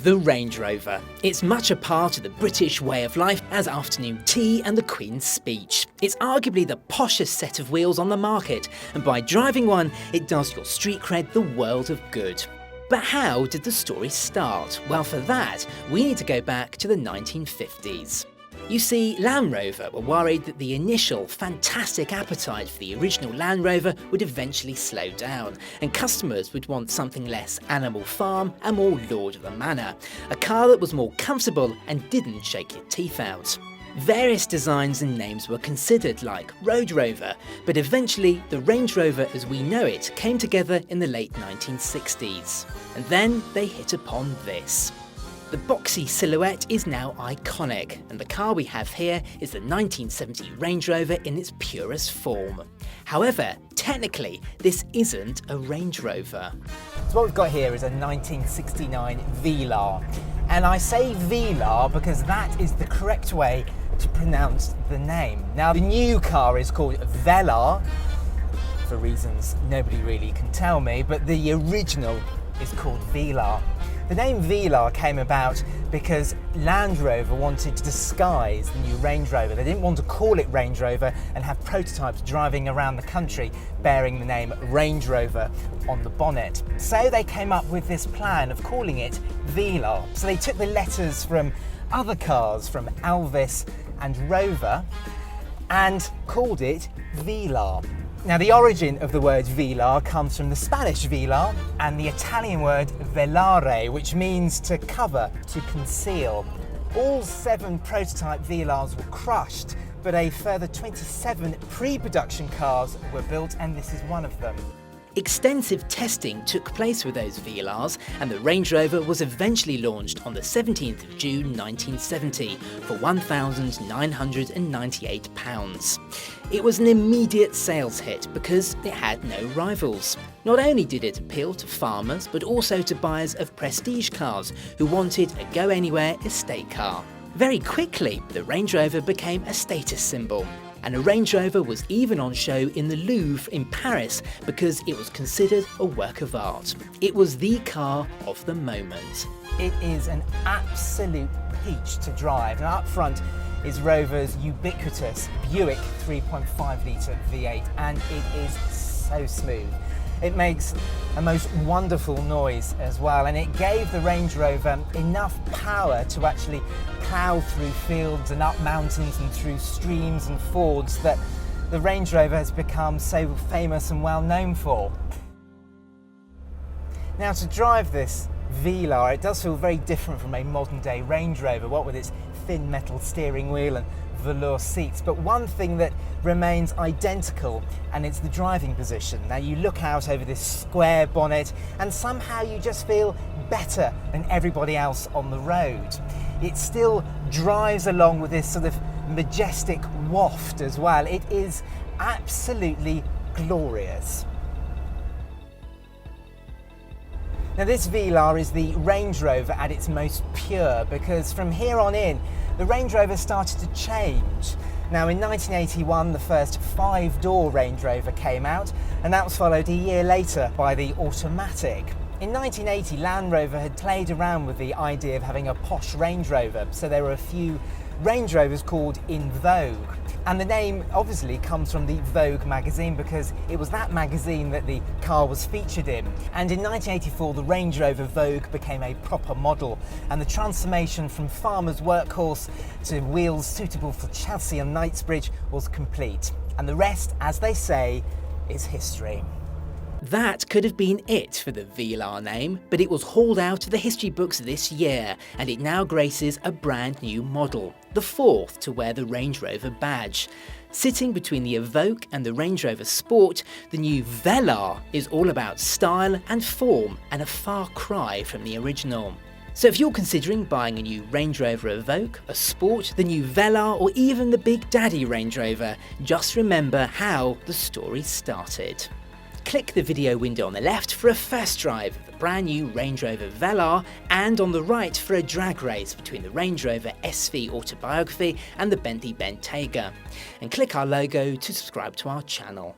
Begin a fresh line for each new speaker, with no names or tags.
The Range Rover. It's much a part of the British way of life as afternoon tea and the Queen's speech. It's arguably the poshest set of wheels on the market, and by driving one, it does your street cred the world of good. But how did the story start? Well, for that, we need to go back to the 1950s. You see, Land Rover were worried that the initial fantastic appetite for the original Land Rover would eventually slow down, and customers would want something less Animal Farm and more Lord of the Manor, a car that was more comfortable and didn't shake your teeth out. Various designs and names were considered, like Road Rover, but eventually the Range Rover as we know it came together in the late 1960s. And then they hit upon this. The boxy silhouette is now iconic, and the car we have here is the 1970 Range Rover in its purest form. However, technically, this isn't a Range Rover.
So what we've got here is a 1969 Velar, and I say Velar because that is the correct way to pronounce the name. Now, the new car is called Velar, for reasons nobody really can tell me, but the original is called Velar. The name Velar came about because Land Rover wanted to disguise the new Range Rover. They didn't want to call it Range Rover and have prototypes driving around the country bearing the name Range Rover on the bonnet. So they came up with this plan of calling it Velar. So they took the letters from other cars, from Elvis and Rover, and called it Velar. Now, the origin of the word Velar comes from the Spanish velar and the Italian word velare, which means to cover, to conceal. All 7 prototype Velars were crushed, but a further 27 pre-production cars were built, and this is one of them.
Extensive testing took place with those Velars, and the Range Rover was eventually launched on the 17th of June 1970 for £1,998. It was an immediate sales hit because it had no rivals. Not only did it appeal to farmers, but also to buyers of prestige cars who wanted a go-anywhere estate car. Very quickly, the Range Rover became a status symbol. And a Range Rover was even on show in the Louvre in Paris because it was considered a work of art. It was the car of the moment.
It is an absolute peach to drive, and up front is Rover's ubiquitous Buick 3.5 litre V8, and it is so smooth. It makes a most wonderful noise as well, and it gave the Range Rover enough power to actually plough through fields and up mountains and through streams and fords that the Range Rover has become so famous and well known for. Now, to drive this Velar, it does feel very different from a modern day Range Rover, what with its thin metal steering wheel and velour seats, but one thing that remains identical, and it's the driving position. Now, you look out over this square bonnet and somehow you just feel better than everybody else on the road. It still drives along with this sort of majestic waft as well. It is absolutely glorious. Now, this Velar is the Range Rover at its most pure, because from here on in, the Range Rover started to change. Now, in 1981, the first 5-door Range Rover came out, and that was followed a year later by the automatic. In 1980, Land Rover had played around with the idea of having a posh Range Rover, so there were a few Range Rovers called in vogue. And the name obviously comes from the Vogue magazine because it was that magazine that the car was featured in. And in 1984, the Range Rover Vogue became a proper model, and the transformation from farmer's workhorse to wheels suitable for Chelsea and Knightsbridge was complete. And the rest, as they say, is history.
That could have been it for the Velar name, but it was hauled out of the history books this year, and it now graces a brand new model, the 4th to wear the Range Rover badge. Sitting between the Evoque and the Range Rover Sport, the new Velar is all about style and form, and a far cry from the original. So if you're considering buying a new Range Rover Evoque, a Sport, the new Velar, or even the Big Daddy Range Rover, just remember how the story started. Click the video window on the left for a first drive of the brand new Range Rover Velar, and on the right for a drag race between the Range Rover SV Autobiography and the Bentley Bentayga. And click our logo to subscribe to our channel.